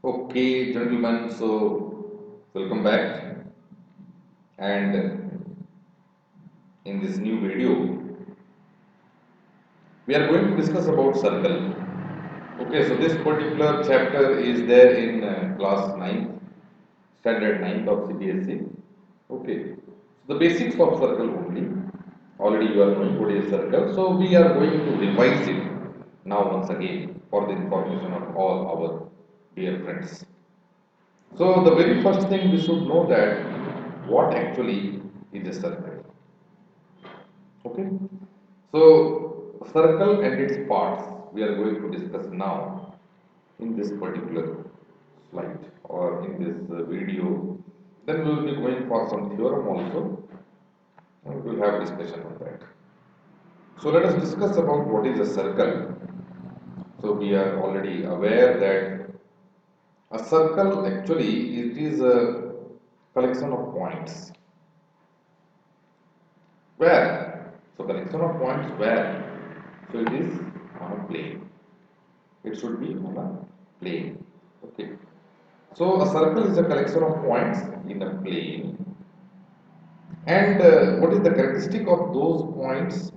Okay, gentlemen, so welcome back. And in this new video, we are going to discuss about circle. Okay, so this particular chapter is there in class 9, standard 9 of CBSE. Okay, so the basics of circle only. Already you are knowing what is circle. So we are going to revise it now once again for the information of all our dear friends. So the very first thing we should know that what actually is a circle. Okay. So circle and its parts we are going to discuss now in this particular slide or in this video. Then we will be going for some theorem also and we will have discussion on that. So let us discuss about what is a circle. So we are already aware that a circle actually it is a collection of points. Where? So collection of points where? So it is on a plane. It should be on a plane. Okay. So a circle is a collection of points in a plane. And what is the characteristic of those points?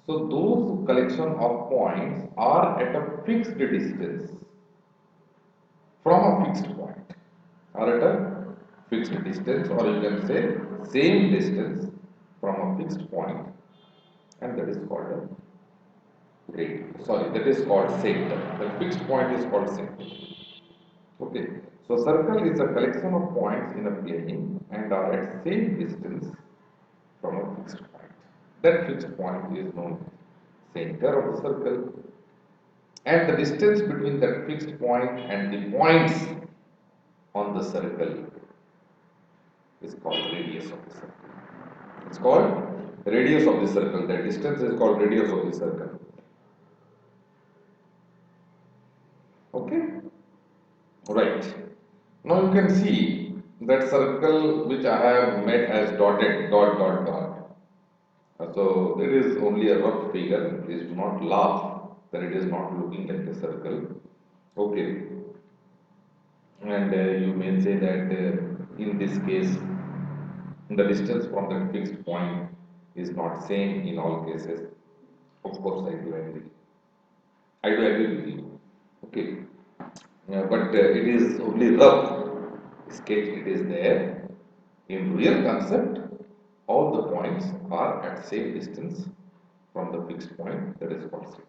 So those collection of points are at a fixed distance from a fixed point. Are at a fixed distance, or you can say same distance from a fixed point, and that is called a that is called center. The fixed point is called center. Okay. So circle is a collection of points in a plane and are at same distance from a fixed point. That fixed point is known as center of the circle, and the distance between that fixed point and the points on the circle is called radius of the circle. It's called radius of the circle. That distance is called radius of the circle. Okay. Right. Now you can see that circle which I have made as dotted dot dot dot. So it is only a rough figure. Please do not laugh that it is not looking like a circle. Okay. And you may say that in this case the distance from that fixed point is not same in all cases. Of course, I do agree. I do agree with you. Okay. But it is only rough sketch, it is there. In real concept, all the points are at same distance from the fixed point, that is called center.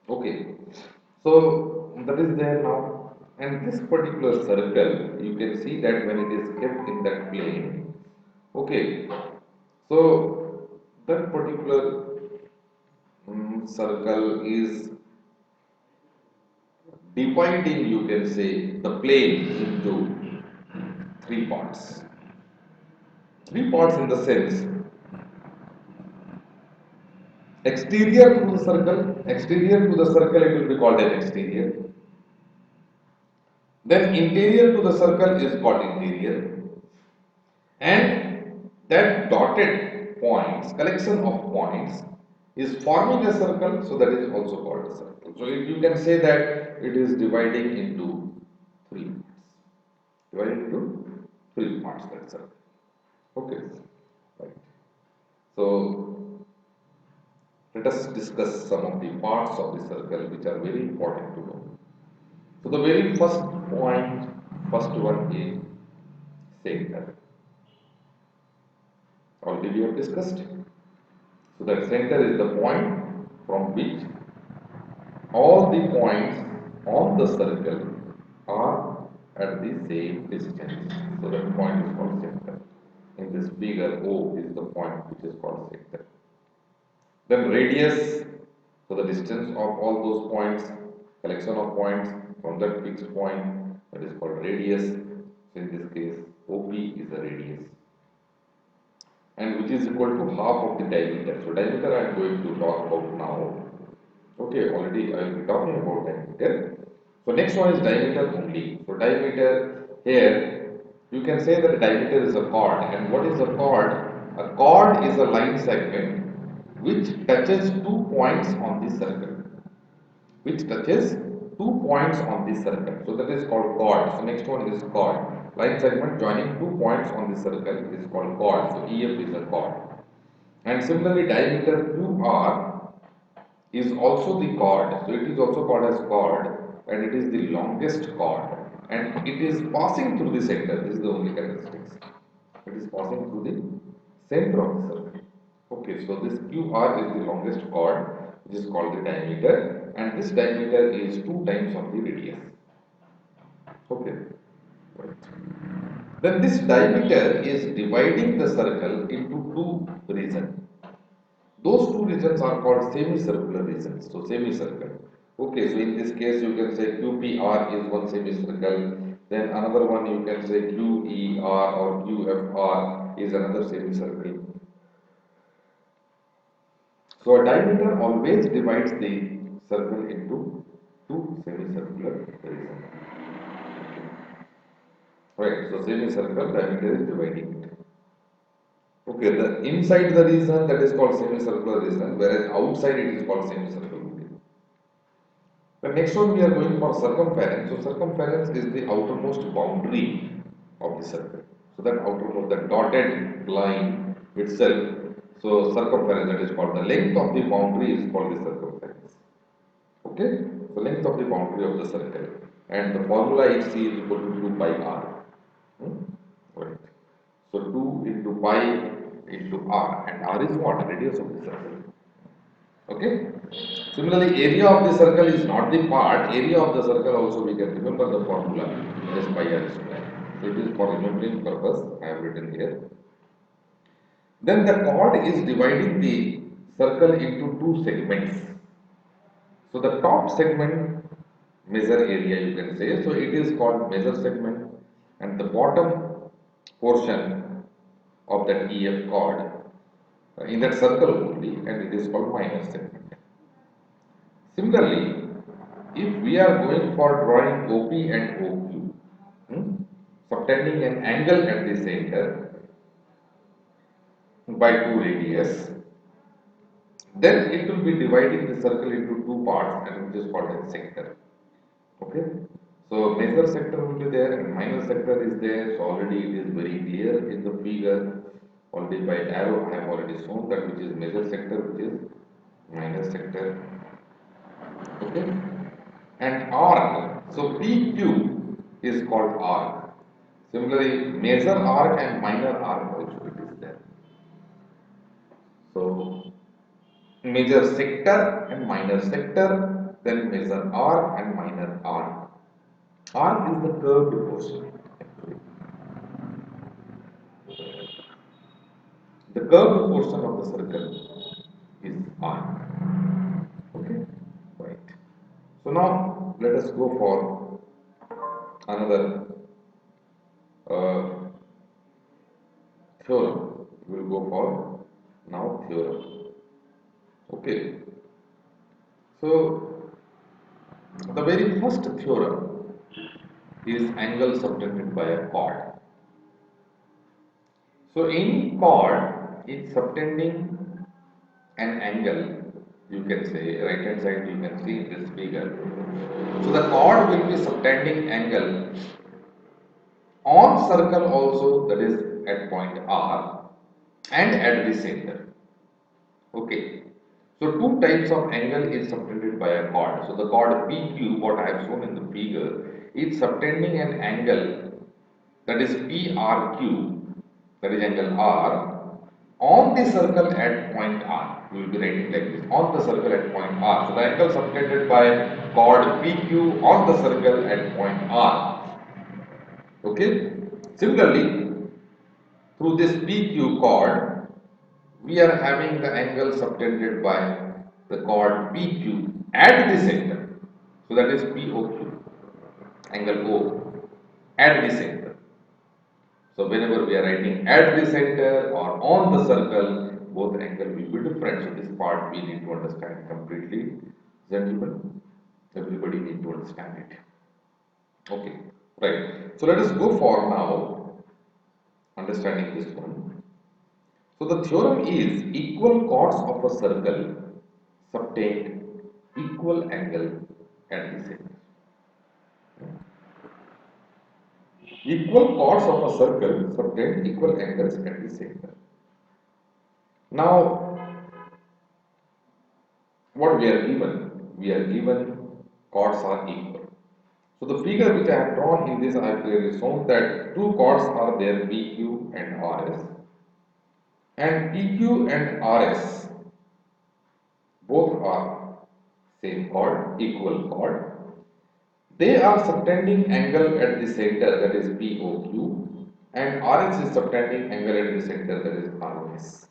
Okay, so that is there now, and this particular circle, you can see that when it is kept in that plane, okay, so that particular circle is dividing, you can say, the plane into three parts. Three parts in the sense exterior to the circle it will be called an exterior. Then interior to the circle is called interior. And that dotted points, collection of points is forming a circle, so that is also called a circle. So you can say that it is dividing into three parts. Dividing into three parts, that circle. Okay. Right. So let us discuss some of the parts of the circle which are very important to know. So the very first point, first one is center. Already we have discussed. So that center is the point from which all the points on the circle are at the same distance. So that point is called center. In this figure, O is the point which is called center. Then radius, so the distance of all those points, collection of points from that fixed point, that is called radius. So in this case, OP is the radius, and which is equal to half of the diameter. So diameter I am going to talk about now. Okay, already I will be talking about diameter. So next one is diameter only. So diameter here, you can say that diameter is a chord. And what is a chord? A chord is a line segment which touches two points on the circle. Which touches two points on this circle. So that is called chord. So next one is chord. Line segment joining two points on the circle is called chord. So EF is a chord. And similarly, diameter QR is also the chord. So it is also called as chord, and it is the longest chord. And it is passing through the center. This is the only characteristics. It is passing through the center of the circle. Okay, so this QR is the longest chord, which is called the diameter, and this diameter is 2 times of the radius. Okay, right. Then this diameter is dividing the circle into two regions. Those two regions are called semicircular regions. So semicircle. Okay, so in this case you can say QPR is one semicircle. Then another one you can say QER or QFR is another semicircle. So a diameter always divides the circle into two semicircular regions. Right, so semicircle diameter is dividing it. Okay, the inside the region that is called semicircular region, whereas outside it is called semicircle. The next one we are going for circumference. So circumference is the outermost boundary of the circle. So that outermost, the dotted line itself. So circumference, that is called the length of the boundary is called the circumference. Okay, so length of the boundary of the circle, and the formula is C is equal to 2 pi r. Right. So 2 into pi into r, and r is what? Radius of the circle. Okay. Similarly, area of the circle is not the part. Area of the circle also we can remember the formula, that is pi r square. So it is for remembering purpose. I have written here. Then the chord is dividing the circle into two segments. So the top segment measure area you can say. So it is called measure segment, and the bottom portion of that EF chord in that circle only, and it is called minor segment. Similarly, if we are going for drawing OP and OQ, subtending an angle at the center by two radius, then it will be dividing the circle into two parts, and which is called as sector. Okay, so major sector will be there and minor sector is there. So already it is very clear in the figure. Already by arrow I have already shown that which is major sector, which is minor sector. Okay, and arc. So PQ is called arc. Similarly, major arc and minor arc also it is there. So major sector and minor sector, then major arc and minor arc. Arc is the curved portion. The curved portion of the circle is arc. Okay, right. So now let us go for another theorem. We will go for now theorem. Okay. So the very first theorem is angle subtended by a chord. So any chord is subtending an angle, you can say, right hand side you can see in this figure. So the chord will be subtending angle on circle also, that is at point R and at the center. Okay. So two types of angle is subtended by a chord. So the chord PQ, what I have shown in the figure, is subtending an angle, that is PRQ, that is angle R, on the circle at point R. We will be writing like this, on the circle at point R. So the angle subtended by chord PQ on the circle at point R. Okay. Similarly, through this PQ chord, we are having the angle subtended by the chord PQ at the center. So that is POQ, angle O at the center. So whenever we are writing at the center or on the circle, both angle will be different. So this part we need to understand completely, gentlemen. Everybody need to understand it. Okay, right. So let us go for now understanding this one. So the theorem is equal chords of a circle subtend equal angle at the center. Equal chords of a circle subtend equal angles at the center. Now, what we are given? We are given chords are equal. So the figure which I have drawn in this, I have clearly shown that two chords are there, PQ and RS, and PQ and RS both are same chord, equal chord. They are subtending angle at the center, that is POQ, and RS is subtending angle at the center, that is ROS.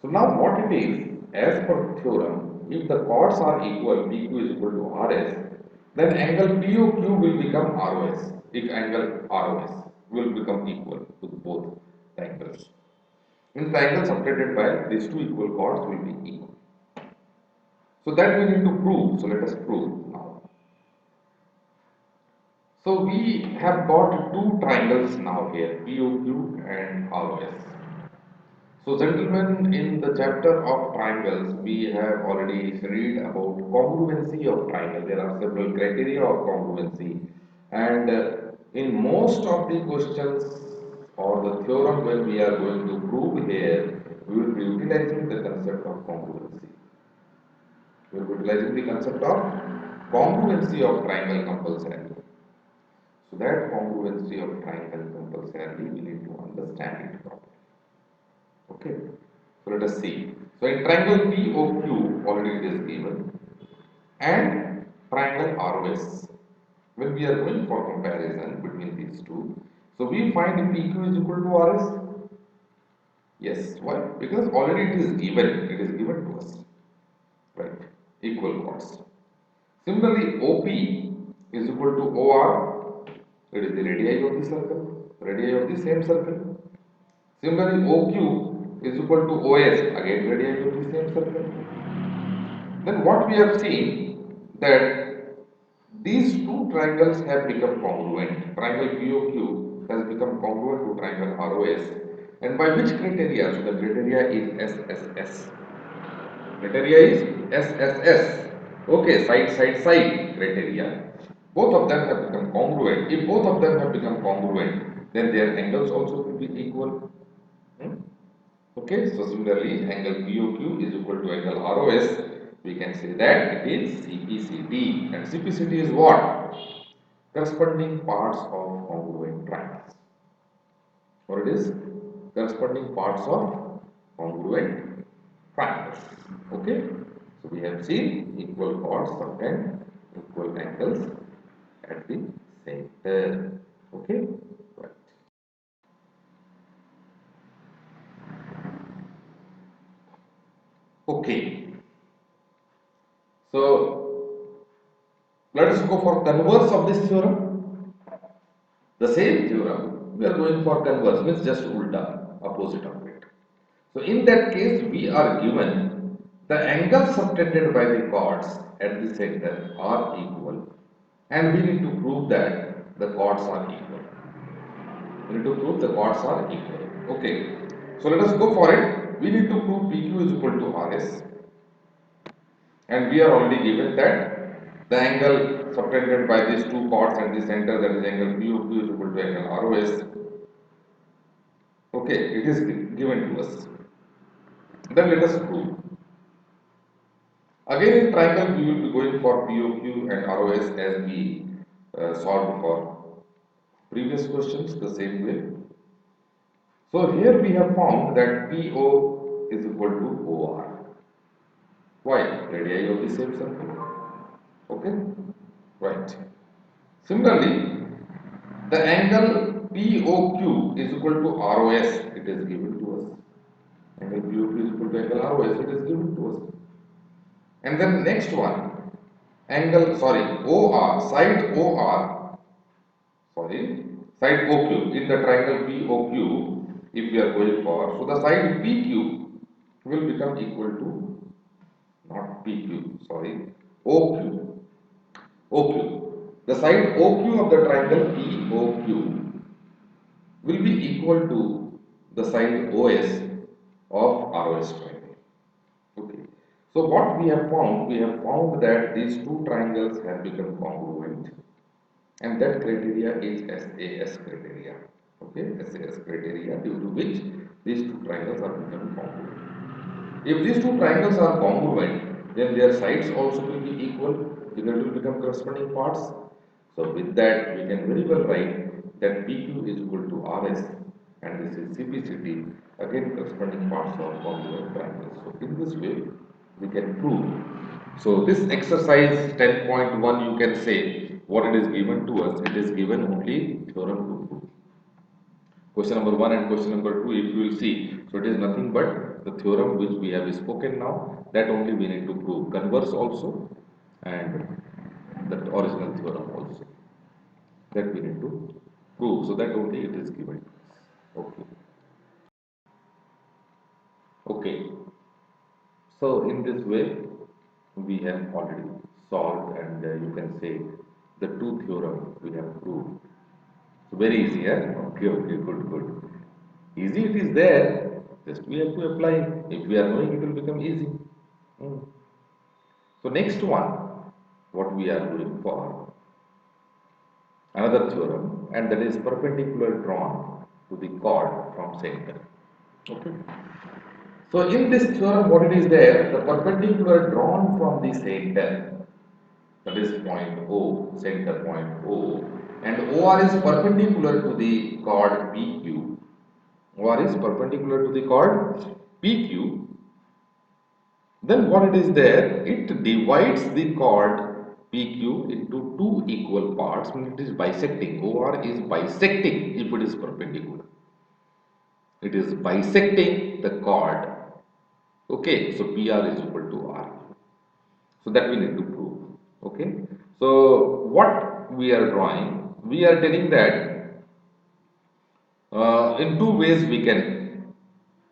So now what it is, as per theorem, if the chords are equal, PQ is equal to RS, then angle POQ will become ROS. If angle ROS will become equal to both the angles. Means the angle subtended by these two equal chords will be equal. So that we need to prove. So let us prove now. So we have got two triangles now here, POQ and ROS. So gentlemen, in the chapter of triangles, we have already read about congruency of triangle. There are several criteria of congruency, and in most of the questions or the theorem when we are going to prove here, we will be utilizing the concept of congruency. We will be utilizing the concept of congruency of triangle compulsorily. So that congruency of triangle compulsorily, we need to understand it properly. Okay, so let us see. So in triangle POQ already it is given, and triangle ROS. When we are going for comparison between these two, so we find PQ is equal to RS. Yes, why? Because already it is given. It is given to us, right? Equal chords. Similarly, OP is equal to OR. It is the radii of the circle, radii of the same circle. Similarly, OQ is equal to OS, again radii of the same circle. Then what we have seen that these two triangles have become congruent. Triangle POQ has become congruent to triangle ROS. And by which criteria? So the criteria is SSS. Criteria is SSS. Okay, side criteria. Both of them have become congruent. If both of them have become congruent, then their angles also will be equal. Hmm? Okay, so similarly, angle POQ is equal to angle ROS. We can say that it is CPCT. And CPCT is what? Corresponding parts of congruent triangles. Or it is corresponding parts of congruent triangles. Okay, so we have seen equal chords subtend equal angles at the center. Okay, right. Okay, so let us go for converse of this theorem. The same theorem, we are going for converse, means just ulta, opposite of it. So in that case, we are given the angles subtended by the chords at the center are equal, and we need to prove that the chords are equal. We need to prove the chords are equal. Okay, so let us go for it. We need to prove PQ is equal to RS, and we are already given that the angle subtended by these two chords at the center, that is angle POQ is equal to angle ROS. Okay, it is given to us. Then let us prove. Again in triangle we will be going for POQ and ROS as we solved for previous questions the same way. So here we have found that PO is equal to OR. Why? Radii of the same circle. Okay? Right. Similarly, the angle POQ is equal to ROS. It is given to us. Angle POQ is equal to angle ROS. It is given to us. And then next one, angle, sorry, OR, side OR, sorry, side OQ in the triangle POQ, if we are going for, so the side PQ will become equal to, not PQ, sorry, OQ, OQ. The side OQ of the triangle POQ will be equal to the side OS of ROS triangle. Okay. So what we have found that these two triangles have become congruent. and that criteria is SAS criteria. Okay, SAS criteria due to which these two triangles are becoming congruent. If these two triangles are congruent, then their sides also will be equal, because it will become corresponding parts. So with that, we can very well write that PQ is equal to RS, and this is CPCT, again corresponding parts of congruent triangles. So in this way, we can prove. So this exercise 10.1, you can say what it is given to us. It is given only theorem to prove. Question number 1 and question number 2, if you will see, so it is nothing but the theorem which we have spoken now, that only we need to prove. Converse also, and the original theorem also, that we need to prove. So that only it is given to us. Okay. Okay. So in this way, we have already solved, and you can say the two theorems we have proved. So very easy, yeah? Okay, okay, good, good. Easy it is there, just we have to apply. If we are knowing, it will become easy. Hmm. So next one, what we are doing for another theorem, and that is perpendicular drawn to the chord from center. Okay. So in this theorem, what it is there, the perpendicular drawn from the center, that is point O, center point O, and OR is perpendicular to the chord PQ. OR is perpendicular to the chord PQ. Then what it is there, it divides the chord PQ into two equal parts when it is bisecting. OR is bisecting if it is perpendicular. It is bisecting the chord. Okay, so PR is equal to R. So that we need to prove. Okay, so what we are drawing, we are telling that in two ways we can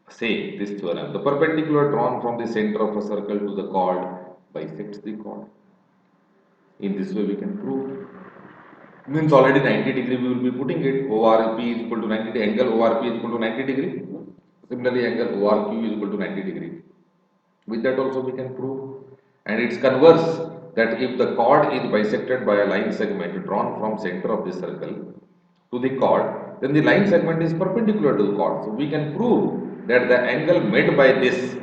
say this theorem. The perpendicular drawn from the center of a circle to the chord bisects the chord. In this way we can prove. Means already 90 degree we will be putting it. ORP is equal to 90 degree. Angle ORP is equal to 90 degree. Similarly, angle ORQ is equal to 90 degree. With that also we can prove. And it's converse, that if the chord is bisected by a line segment drawn from center of the circle to the chord, then the line segment is perpendicular to the chord. So we can prove that the angle made by this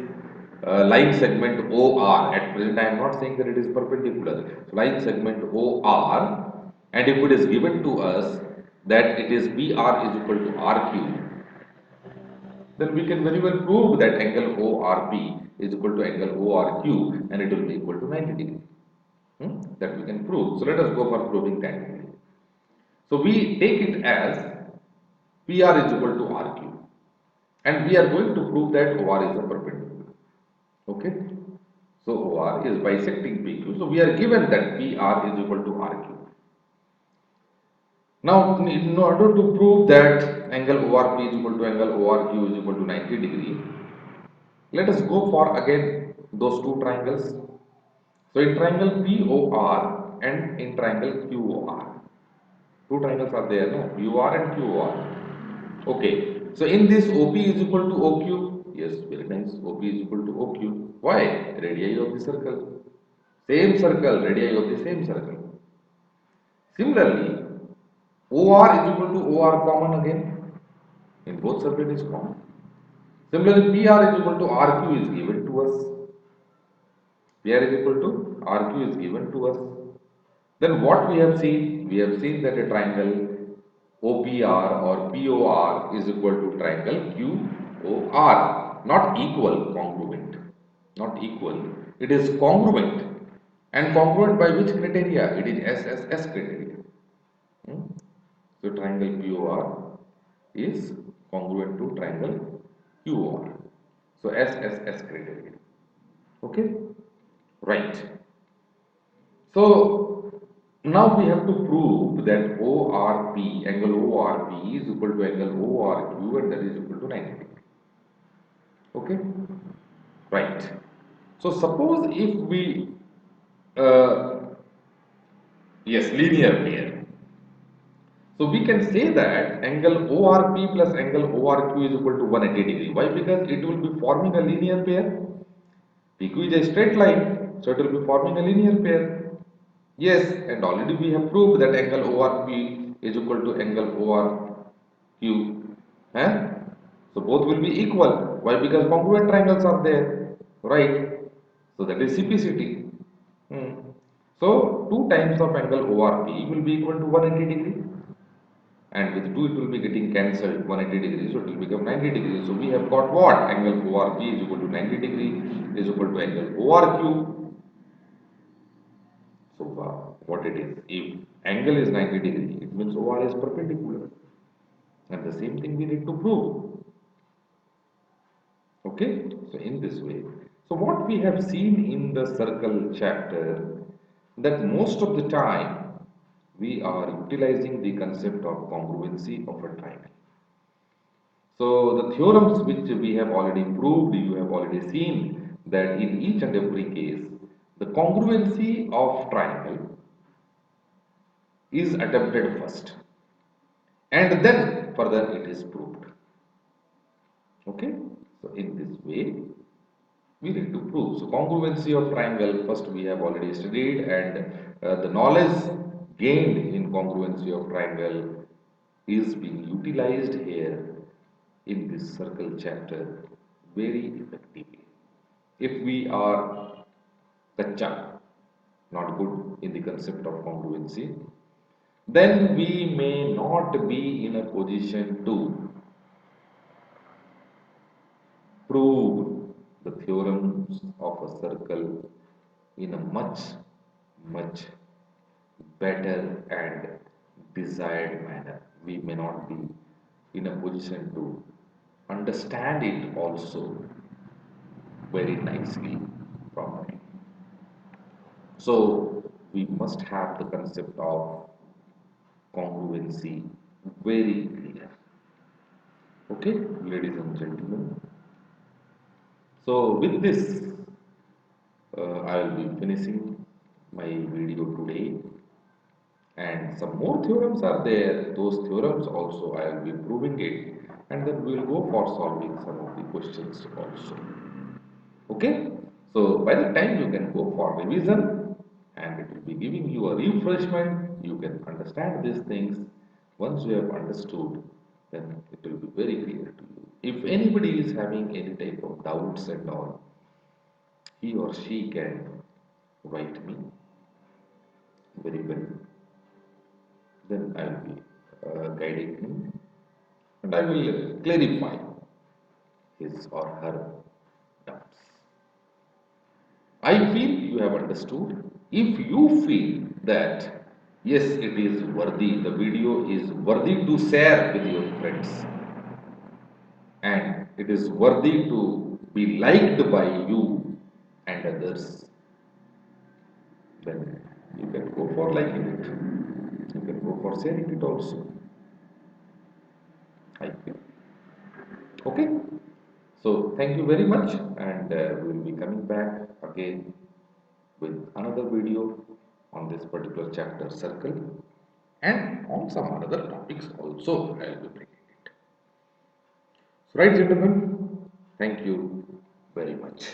line segment OR, at present I am not saying that it is perpendicular, so line segment OR, and if it is given to us that it is PR is equal to RQ, then we can very well prove that angle ORP is equal to angle ORQ, and it will be equal to 90 degree. That we can prove. So let us go for proving that. So we take it as PR is equal to RQ, and we are going to prove that OR is a perpendicular. Okay. So OR is bisecting PQ. So we are given that PR is equal to RQ. Now, in order to prove that angle ORP is equal to angle ORQ is equal to 90 degree, let us go for again those two triangles. So in triangle POR and in triangle QOR, two triangles are there, no? POR and QOR. Okay. So in this OP is equal to OQ. Yes, very nice. OP is equal to OQ. Why? Radii of the circle. Same circle, radii of the same circle. Similarly, OR is equal to OR common again. In both circle it is common. Similarly, PR is equal to RQ is given to us. PR is equal to RQ is given to us. Then what we have seen? We have seen that a triangle OPR or POR is equal to triangle QOR. Not equal, congruent. Not equal. It is congruent. And congruent by which criteria? It is SSS criteria. Hmm? So triangle POR is congruent to triangle QOR. So SSS criteria. Okay? Right. So now we have to prove that ORP, angle ORP is equal to angle ORQ, and that is equal to 90 degree. Okay? Right. So suppose if we, uh, yes, linear pair. So we can say that angle ORP plus angle ORQ is equal to 180 degree. Why? Because it will be forming a linear pair. PQ is a straight line, so it will be forming a linear pair. Yes, and already we have proved that angle ORP is equal to angle ORQ. Eh? So both will be equal. Why? Because congruent triangles are there, right? So that is CPCT. Hmm. So 2 times of angle ORP will be equal to 180 degree, and with 2 it will be getting cancelled 180 degrees, so it will become 90 degrees. So we have got what? Angle ORP is equal to 90 degree is equal to angle ORQ. So what it is? If angle is 90 degree, it means OR is perpendicular. And the same thing we need to prove. Okay? So in this way. So what we have seen in the circle chapter, that most of the time we are utilizing the concept of congruency of a triangle. So the theorems which we have already proved, you have already seen that in each and every case, the congruency of triangle is attempted first, and then further it is proved. Okay, so in this way we need to prove. So congruency of triangle first we have already studied, and the knowledge gained in congruency of triangle is being utilized here in this circle chapter very effectively. If we are kacha, not good in the concept of congruency, then we may not be in a position to prove the theorems of a circle in a much better and desired manner. We may not be in a position to understand it also very nicely, properly. So we must have the concept of congruency very clear. Okay, ladies and gentlemen. So with this, I will be finishing my video today, and some more theorems are there. Those theorems also I will be proving it, and then we will go for solving some of the questions also. Okay, so by the time you can go for revision, and it will be giving you a refreshment, you can understand these things. Once you have understood, then it will be very clear to you. If anybody is having any type of doubts and all, he or she can write me very well. Then I will be guiding him, and I will clarify his or her doubts. I feel you have understood. If you feel that yes, it is worthy, the video is worthy to share with your friends, and it is worthy to be liked by you and others, then you can go for liking it. You can go for sharing it also. I feel. Okay. So thank you very much, and we will be coming back again with another video on this particular chapter circle, and on some other topics also I will be bringing it. So right, gentlemen, thank you very much.